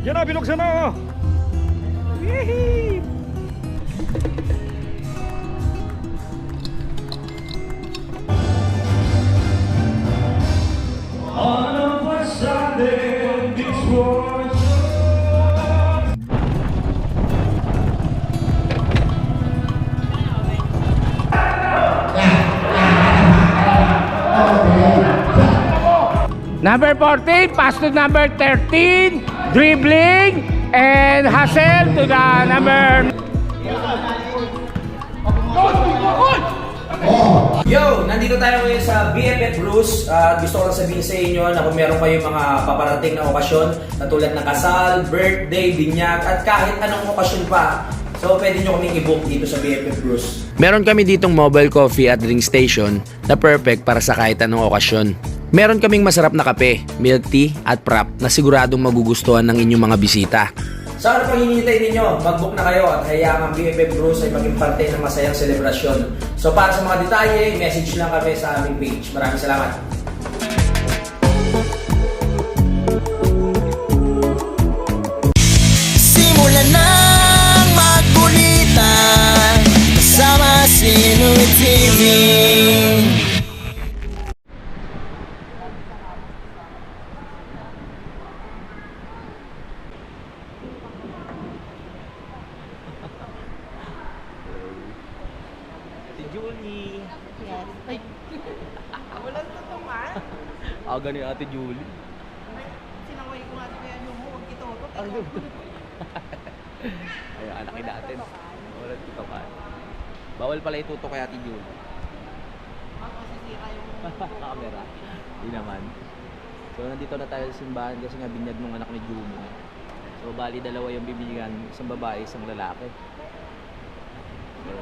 Yan na, binuksan na. Yehey! Number 14, pass to number 13, dribbling, and hustle to the number... Yo! Nandito tayo ngayon sa BFF Bruce. Gusto ko lang sabihin sa inyo na kung meron kayong mga paparating na okasyon na tulad ng kasal, birthday, binyag, at kahit anong okasyon pa, so pwede nyo kaming i-book dito sa BFF Bruce. Meron kami ditong mobile coffee at drink station na perfect para sa kahit anong okasyon. Meron kaming masarap na kape, milk tea at prop na siguradong magugustuhan ng inyong mga bisita. Sa ano pang hinihintay ninyo, mag-book na kayo at hayaan ang BFF Bruce ay maging parte ng masayang selebrasyon. So para sa mga detalye, message lang kami sa aming page. Maraming salamat. Simulan nang magkulitan kasama si Louie TV. Julie. Yes. Ay. Walang tutungan. Aga ni Ate Julie. Sinaway ko nga si Kuya Yumo. Huwag itutok. Ay, anakin natin. Walang tutukan. Bawal pala itutok kay Ate Julie. Ako sisira yung Camera. Hindi naman. So, nandito na tayo sa simbahan kasi nga binyag nung anak ni Jumo. So, bali dalawa yung bibigyan. Isang babae, isang lalaki. So,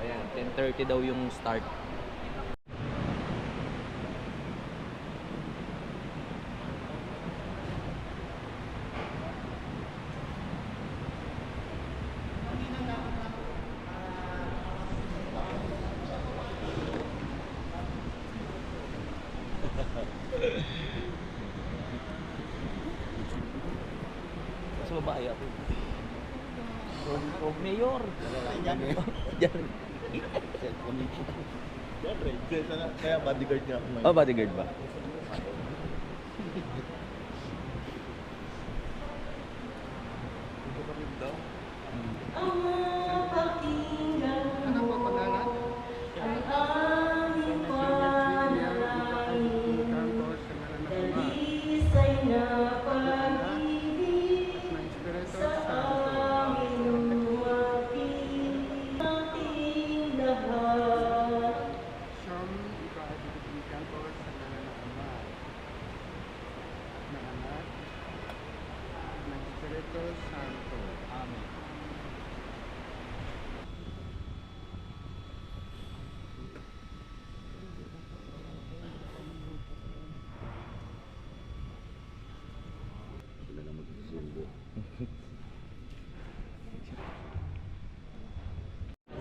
ayan. 10:30 daw yung start. Sa babae ako. Oh, Mayor. Diyan. Kaya bodyguard niya ako ngayon. Oh, bodyguard ba?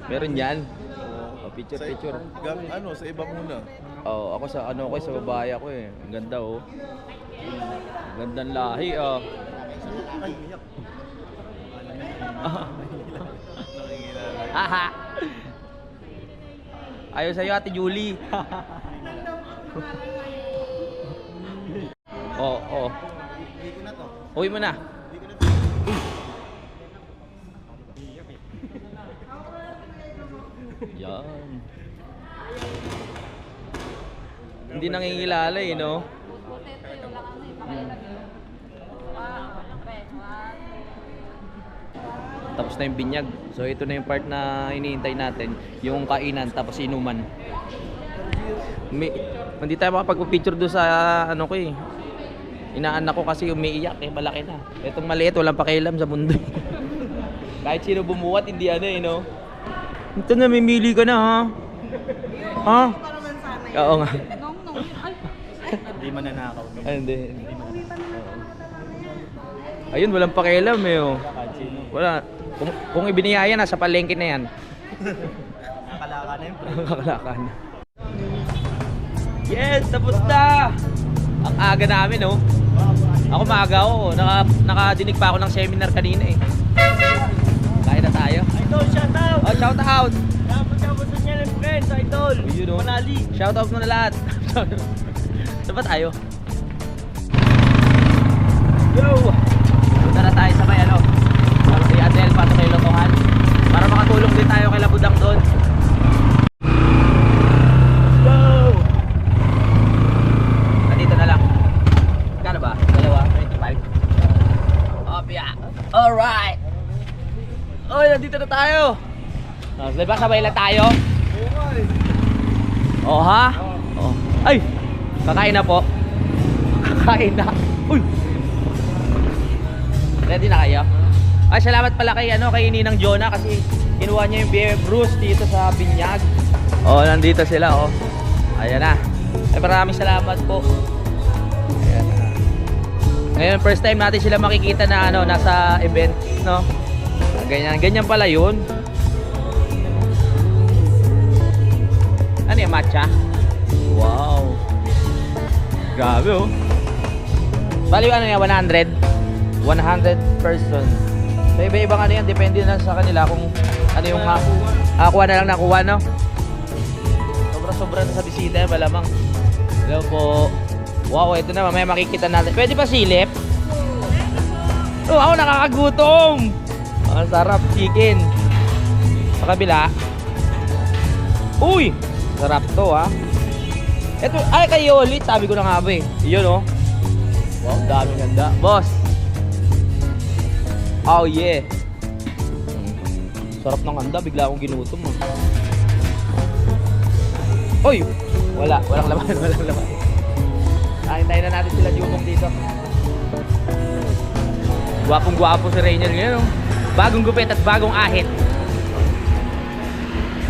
Meron yan. Oh, picture. Sa iba muna. Oh, ako sa sa babae ako eh. Ang ganda oh. Ang gandang lahi oh. Haha. Ayaw sa'yo Ate Julie. Oh. Uwi mo na. Yan. Hindi nangingilala eh, no? Tapos na yung binyag. So ito na yung part na iniintay natin. Yung kainan, tapos inuman. Hindi tayo makapag-picture doon sa ano ko eh. Inaanak ko kasi umiiyak eh, malaki na. Itong maliit, walang pakialam sa mundo. Kahit sino bumuhat, hindi ano eh, no? Ito na, mimili ka na ha? Ha? Oo nga. Hindi mananakaw. Ay, hindi. Ayun, walang pakialam eh, oh. Wala. Kung ibiniyaya na, sa palengke na yan. Nakalaka na yun. Kakalaka na. Yes, tapos na! Ang aga namin, oh. Ako maaga ako. Nakadinig pa ako ng seminar kanina eh. Kain na tayo. Idol, shout out! Oh, shout out! Dapat niya ng friends, idol! Yun, oh. Manali! Shout out mo na lahat. Saan ba tayo? Yo! Punta na tayo sa may ano. Si Adel pa sa may lotohan. Para makatulong din tayo kay Labudang doon. Go! Nandito na lang. Kano ba? Dalawa? 25? Oh, yeah. Alright! Oy, nandito na tayo! Diba sabay lang tayo? Oh, ha? Oh. Ay! Kakain na po. Kakain na. Uy! Ready na kayo? Ay, salamat pala kay, kay Ninang Jonah kasi kinuha niya yung BF Bruce dito sa Binyag. Oh, nandito sila, oh. Ayan na. Ay, maraming salamat po. Ayan na. Ngayon, first time natin sila makikita na nasa event, no? Ganyan pala yun. Ano yung matcha? Wow. Grabe, oh. Bali, ano yan, 100? 100 person. So, iba-ibang yan, depende na sa kanila kung ano yung kuha na lang nakuha, no? Sobra-sobra na sa bisita, malamang. Hello po. Wow, ito na, mamaya makikita natin. Pwede pa silip? Oh, ako nakakagutom! Ang sarap, chicken. Sa kabila. Uy! Sarap to, ha? Ito, ay, kayo ulit. Sabi ko na nga ba eh. Yun, oh. Wow, daming ganda. Boss! Oh, yeah. Sarap ng handa. Bigla akong ginutom, oh. Uy! Walang laman, walang laman. Hintayin na natin sila Jumong dito. Gwapong-gwapo si Rainier ngayon, oh. Bagong gupit at bagong ahit.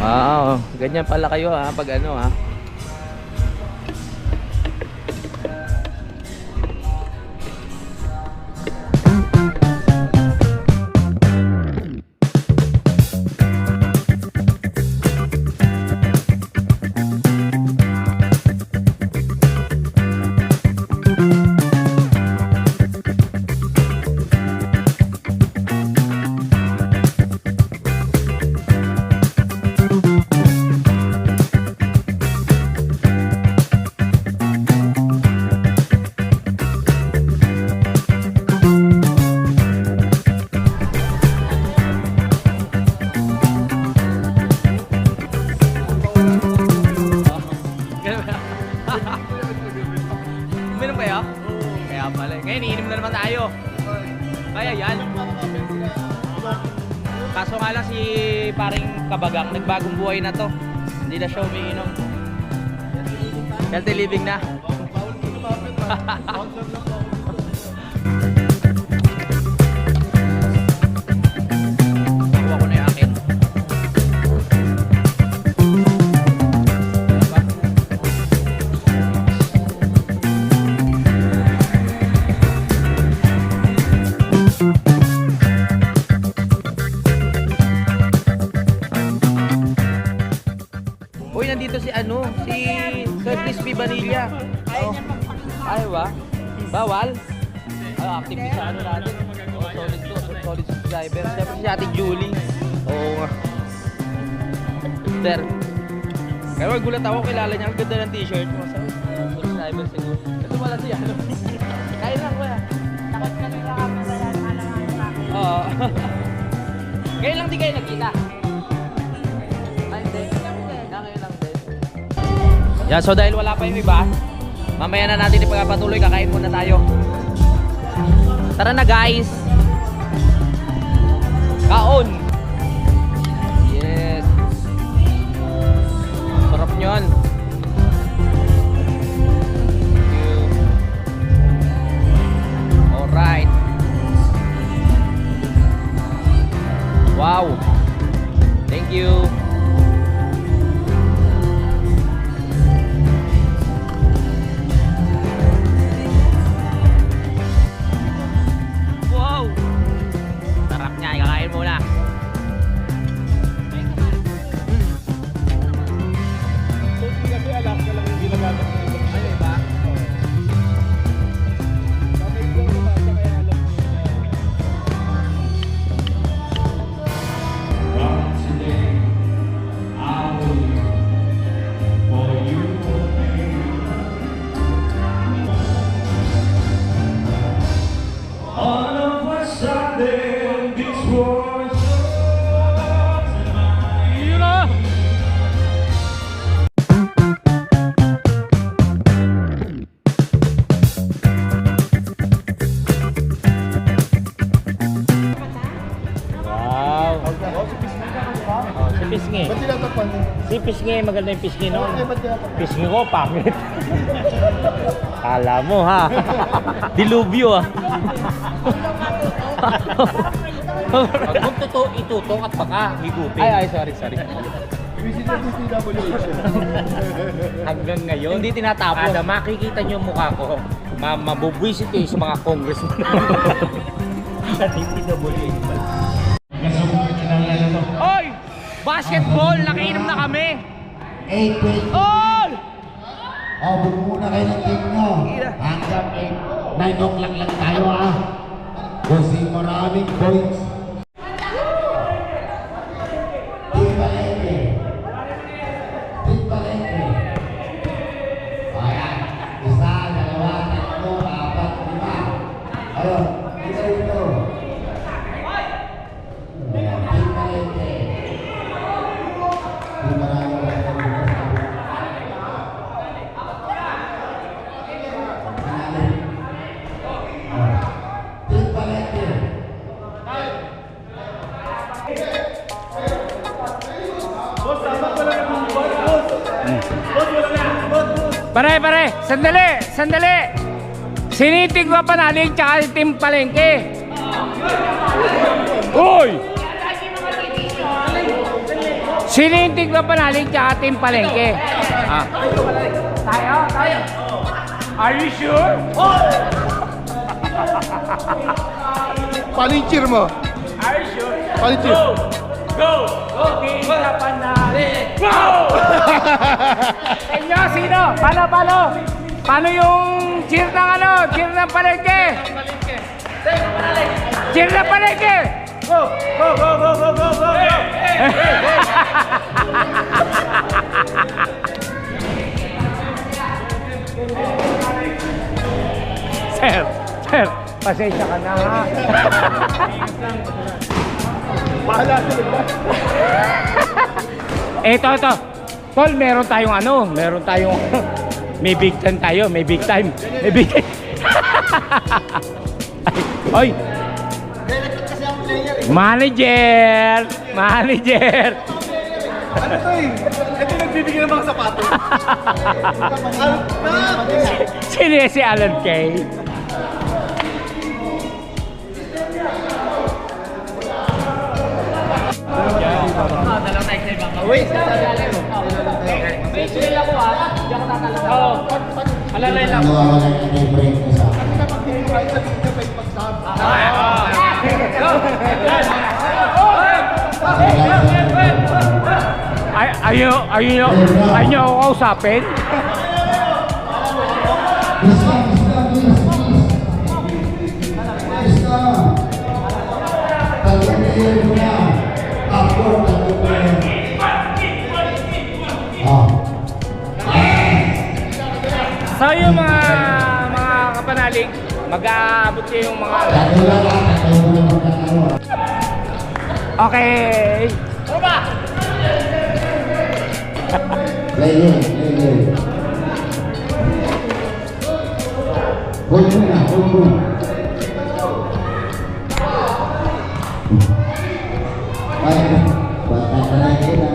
Wow, ganyan pala kayo, ha, pag ha. Uminom kayo? Kaya pala. Ngayon, iinom na naman tayo. Kaya yan. Kaso nga lang si paring Kabagang, nagbagong buhay na to. Hindi na siya umiinom. Healthy living na. Nakuha ko na yung akin. Uy, nandito si Sir Crispy Vanilla. Oh. Ayaw ba? Bawal? Active din sa natin. Oh, solid to, solid subscriber. Siyempre si Ate Julie. Oo nga. Sir. Kaya gulat ako, kilala niya. Ang ganda ng t-shirt mo. Subscriber siguro. Ito pala siya. Kain lang kuya. Takot ka nila kami sa alam-alam sa akin. Oo. Ngayon lang di kayo nagkita. Yeah, so dahil wala pa yung iba, mamaya na natin ipagpatuloy, kakain muna tayo. Tara na guys. Kaon. Yes. Sarap nyon. Alright. Wow. Thank you. Muna. So, hindi kasi alam ka lang yung ginagamit ng ibang. Ano ba? Bakit yung Yun na! Wow. Oh, si Pisngi. Ba't tinatapan mo? Si Pisngi, maganda yung Pisngi noon. Ba't tinatapan? Pisngi ko, pangit. Kala mo ha. Dilubyo ah. Pag kung totoo, itutong at baka higupin. Ay, sorry. Visit ng DPWH. Hanggang ngayon, hindi tinatapos. Kada makikita niyo yung mukha ko, mabubwisit kayo sa mga congressman. Sa DPWH. Oy! Basketball! Nakiinom na kami! 8-20. All! O, bumuna kayo ng team nyo. Hanggang 9 o'clock lang tayo ha. Kasi maraming points. Team Palengke. Team Palengke. Ayan. 1, 2, 3, 4, 5. Ayun. Ito. Ayan. Team Palengke. Team Palengke. Team Palengke. Pare! Sandali! Sinitig ba panalig tsaka si Team Palengke? Uy! Sinitig ba panalig tsaka Team Palengke? Ah. Tayo? Are you sure? Paano yung cheer mo? Are you sure? Paano yung cheer? Go! Team Panalig! Go! Inyo, sino? Paano? Paano yung cheer ng Cheer ng Palengke? Cheer ng Palengke! Go! Sir, pasensya ka na ha. Bahala sila. Ito. Tol, meron tayong may big time tayo, may big time. Oy. Manager. Ano to eh? Ito nagbibigay ng mga sapatos. Sino si Alan Kay? Alalay lang. Break na sa Ayaw niyo ako kausapin? So yung mga kapanalig, mag-aabot kayo yung mga... Okay. Play. Hold muna. Ay, bata ka na kita.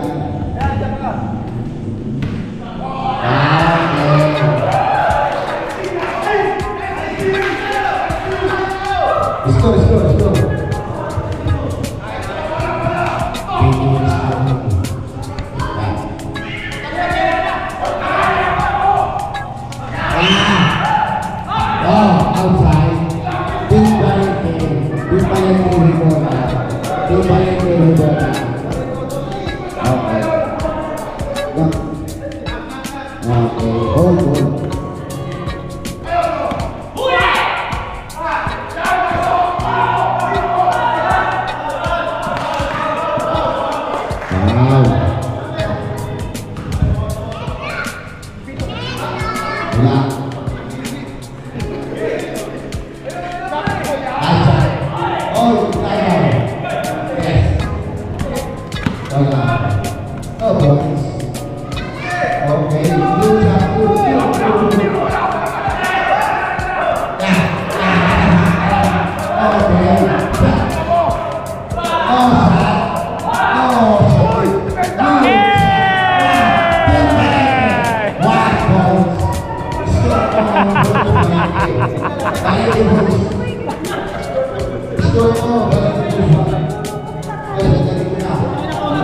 Let's go. Outside. Big Palengke report. Okay. Hold. Outside.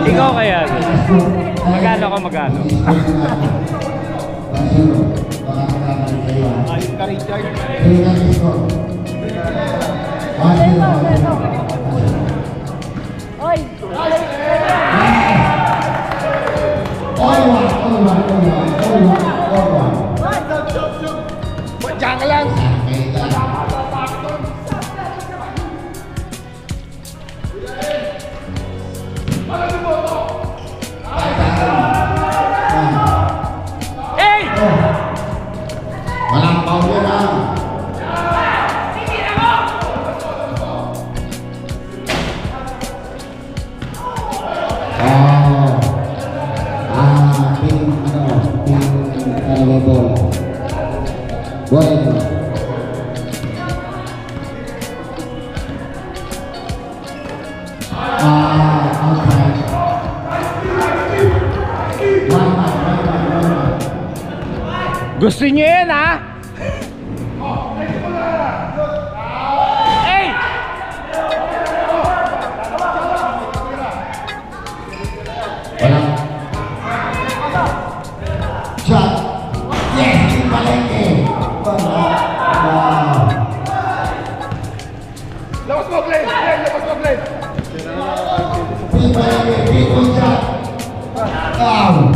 Ikaw kaya? Magkano ka magkano? Ayos ka, Richard. Diyan ka lang. Hey! Walang power na. Bueno. Outside. Gusto niyo yan, ha? Hey! Walang. Shot. Yes, yung palengke. Wow. Labas mo, Glenn! Glenn, labas mo, Glenn! Yung palengke, big one shot. Wow.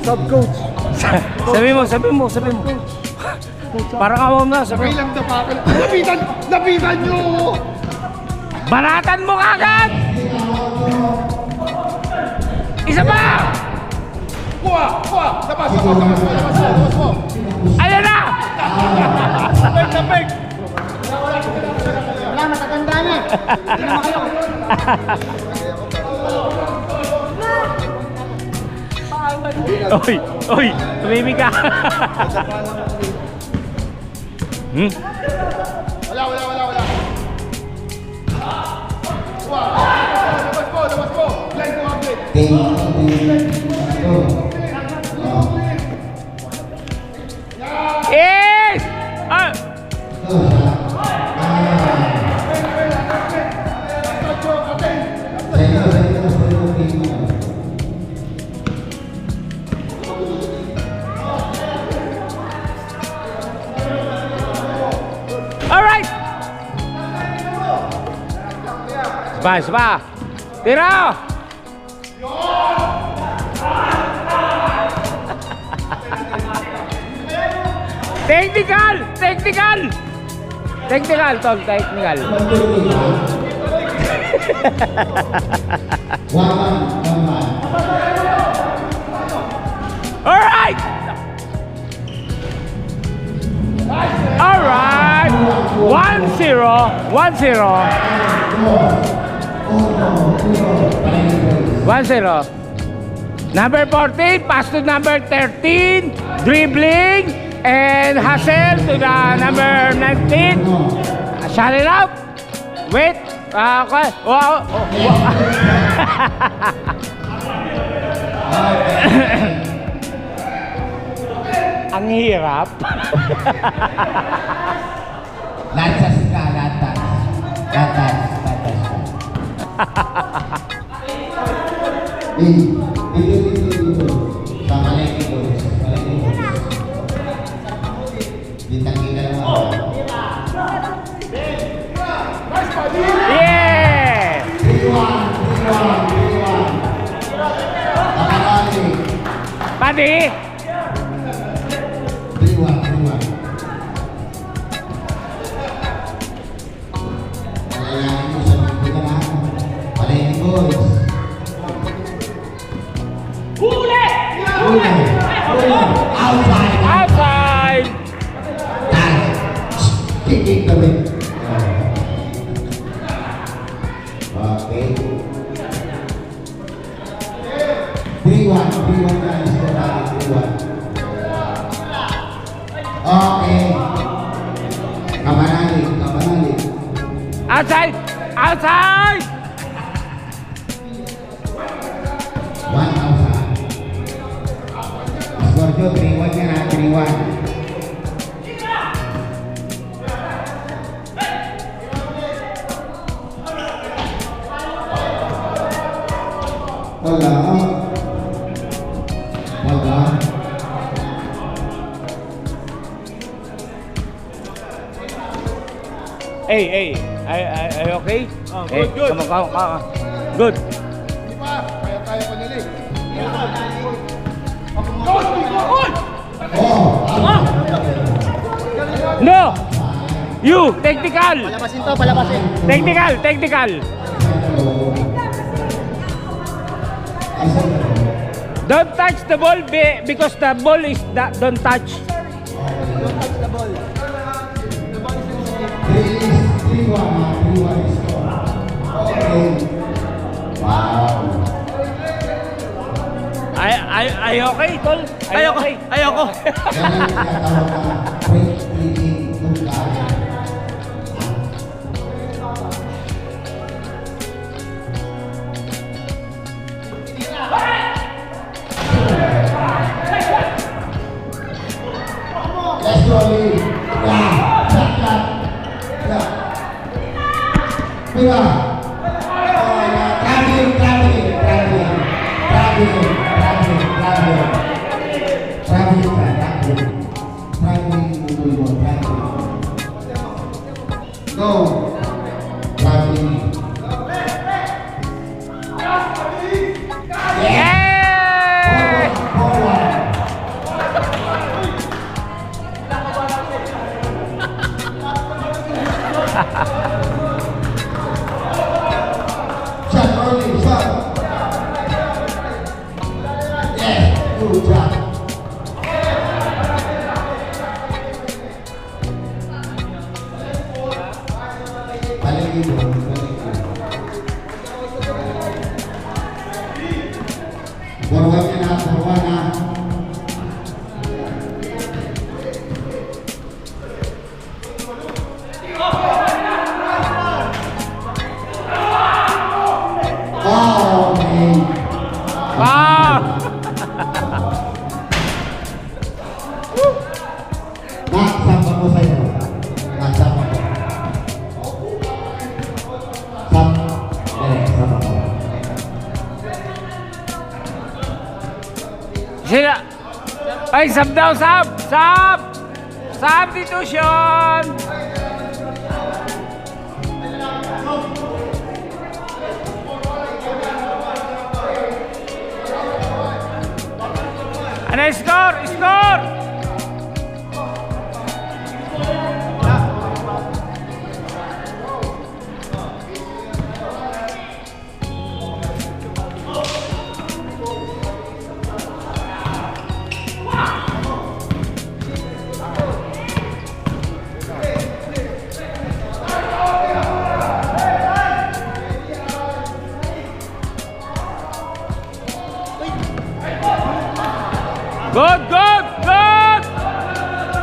Sub-coach. Sabi mo. Parang awam na, sabi Okay mo. lang na pakal. Lapitan nyo! Banatan mo kagad! Isa pa! Kuha! Labas mo! Ayan na! Tapik! Wala, matatanda na. Hindi naman kayo. Oy, tumimik ka. Wala. Kuha! Labas mo! Glenn, kuha, Glenn! Yes! Ah! Alright! Spa. Tira! Technical, tol, technical. Alright! 1-0. Number 14, pass to number 13, dribbling, and hustle to the number 19. Shut it out. Wait. Okay. Ang hirap. Latas ka. Dito. Sa palengke ko. Bintang-kita naman. Yeah! 3-1. Nakalali. Pati. 3-1. Kailangan mo sa mga pinanahan. Palengke boys. Huli! Outside. Kick kami. Okay. 3-1 guys. 3-1. Okay. Kabanali. Outside. 1 outside. Let's go. Giorgio, 3-1 yan ha, 3-1. Wala. Wala. Hey, are you okay? Oh, good, good. Come on. Good. Hindi pa. Kaya pa nila eh. No! You, technical! Palabasin to, palabasin. Technical! Don't touch the ball because the ball is don't touch. Don't touch the ball. 3-1 score. Okay. Wow. Ay okay, tol? Ayoko. Yan ang tinatawag na break leading yung kaya. Let's go, Lee. Yeah. Yeah. Pila. Traveling. Go. Traveling. Yeah! Forward. Shot early, shot. Yeah, good job. Balikin mo, Forward na. Oh, okay. Ah! Nagsamba ko sa'yo. Nagsamba ko. Samba ko. Sila. Ay, sab daw, sab! Substitution! Ano score?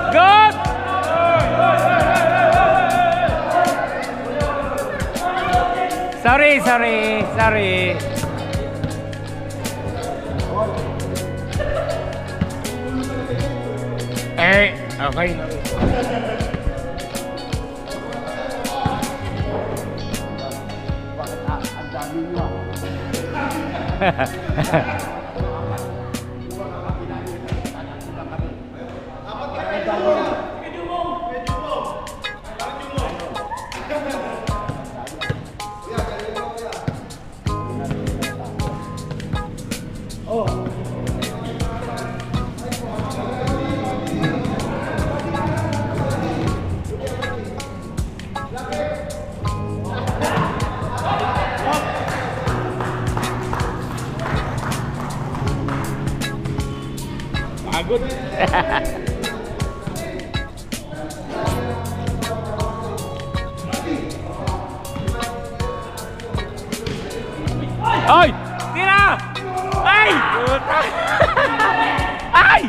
Good! Sorry. Okay. Pagod. Ay! Tira! Ay! Puta! Ay!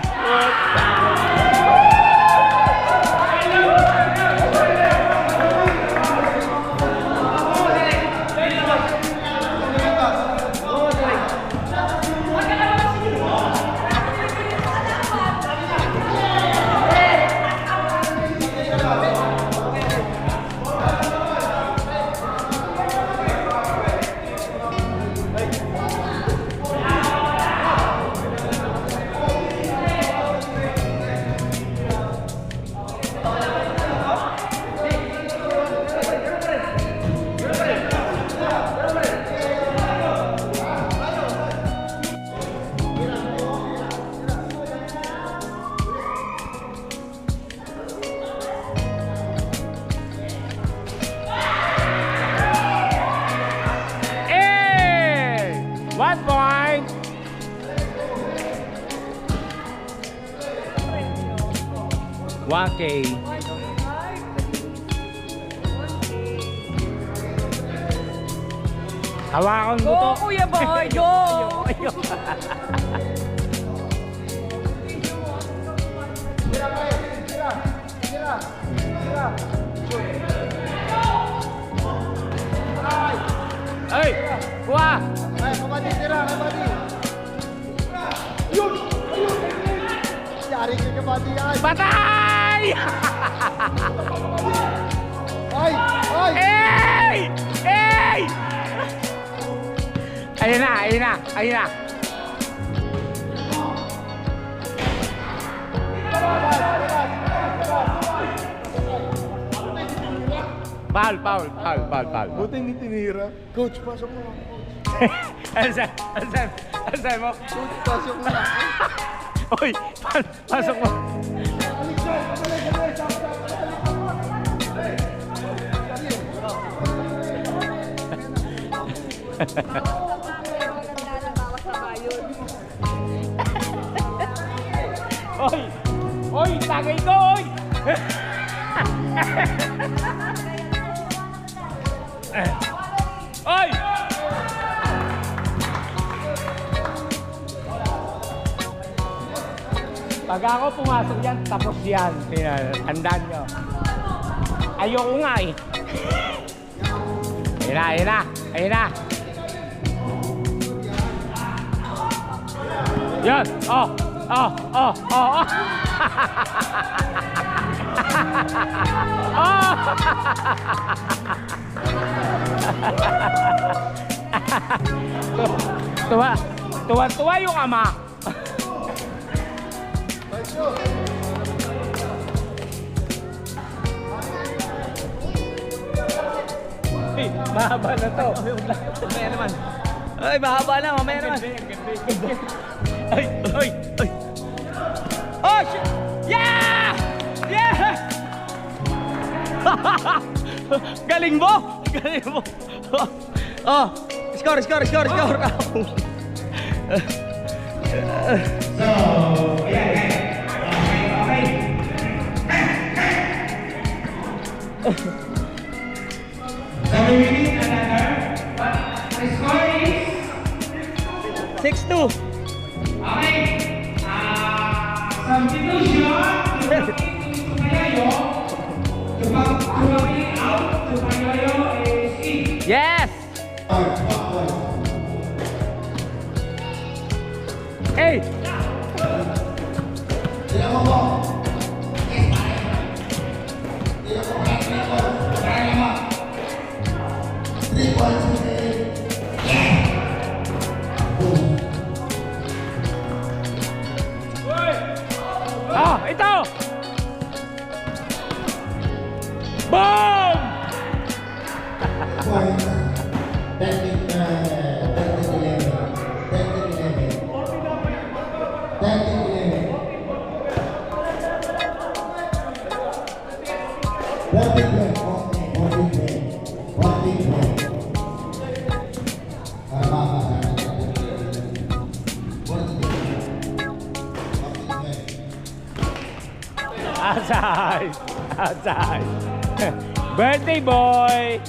1K. Hawakan mo to. Kuya Boy, go! Ay! Kuha! Ay, kabady, tira, kabady. Yun! Yari ka kabady yan. Patay! Ay! Ay! Hey! Hey! Ayun na, ayun na, ayun na. Foul, foul, foul, foul, foul. Buti hindi tinira. Coach, pasok mo. Ansay mo? Coach, pasok mo. Uy, pasok mo. Oy! Oy, tagay ko, oy! Oy! Pag ako pumasok yan, tapos yan. Tandaan nyo. Ayoko nga eh. Ayun na, ayun na, ayun na. Yan! Oh! Oh! Oh! Oh! Oh! Oh! Tuwa yung ama. Hey, mahaba na to. Mamaya naman. Ay, mahaba na, mamaya naman. Ay, ay, ay. Oh, shit! Yeah! Yeah! Galing mo! Galing mo! Oh, score, score, score, score! So, ayan. Okay. So, we need another. But the score is 6-2. okay. Substitution. Tumayo. Tumayo out. Tumayo is in. Yes! Hey! Ah, ito! Boom! Outside! Outside! Birthday boy!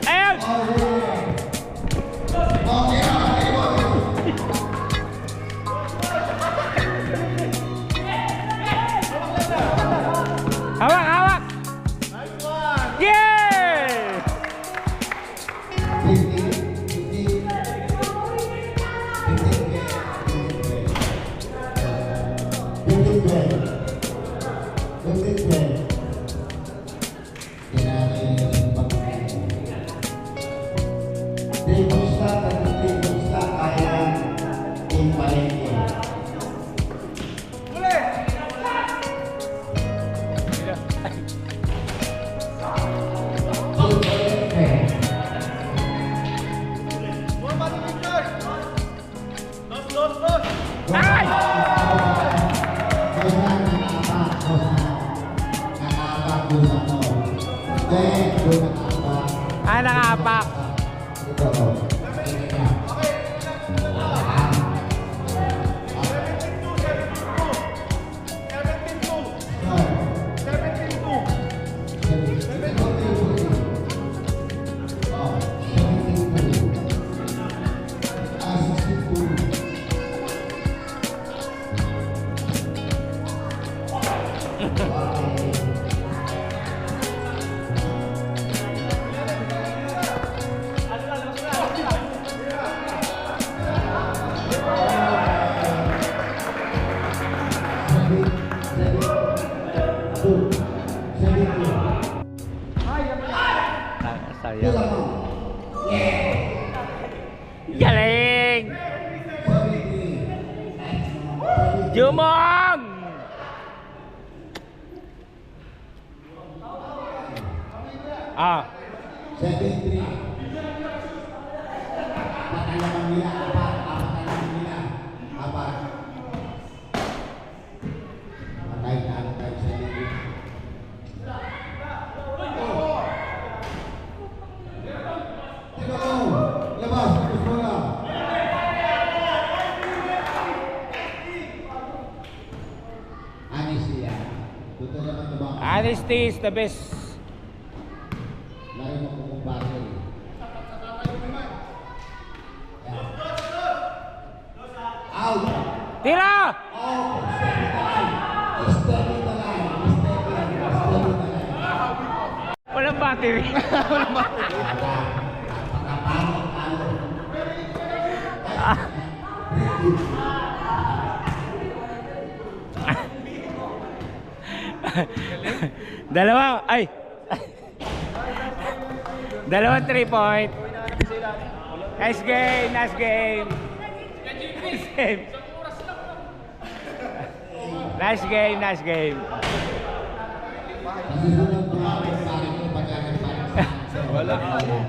Ayun! Hawak, hawak! Yeah! doon sa ano. Hindi, doon nakapa. Nangapak. Ito. Sayang. Galing! Jumong! Ah. 7-3. Patalaman nila, patalaman nila. Apat. Patay na ang tayo sa libre. Tino mo, labas, tapos mo na. Anis siya. Tuto naman ito ba? Honesty is the best. Lari mo kung bakit. Out! Tira! Oh, step in the line. Step in the line. Walang battery. Dalawang 3-point. Nice game, nice game. Nice game. Nice game, nice game.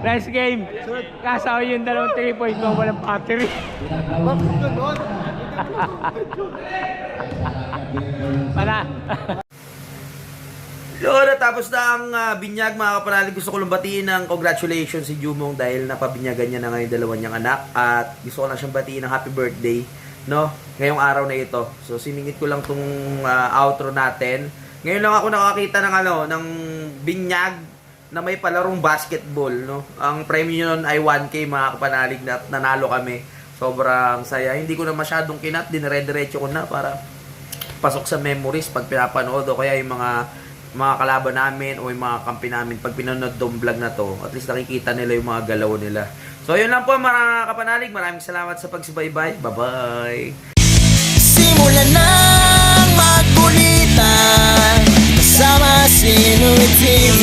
Nice game. Kasawa yung dalawang 3-point mo, walang battery. Para. Yun, natapos na ang binyag mga kapanalig. Gusto ko lang batiin ng congratulations si Jumong dahil napabinyagan niya na ngayon dalawa niyang anak. At gusto ko na siyang batiin ng happy birthday, no? Ngayong araw na ito. So siningit ko lang tong outro natin. Ngayon lang ako nakakita ng ng binyag na may palarong basketball, no? Ang premium nun ay 1K mga kapanalig na nanalo kami. Sobrang saya. Hindi ko na masyadong kinat, dinire-diretso ko na para pasok sa memories pag pinapanood o kaya yung mga kalaban namin o yung mga kampi namin pag pinanood tong vlog na to, at least nakikita nila yung mga galaw nila. So yun lang po mga kapanalig, maraming salamat sa pagsubaybay. Bye-bye! Simulan ng magkulitan kasama si Louie TV.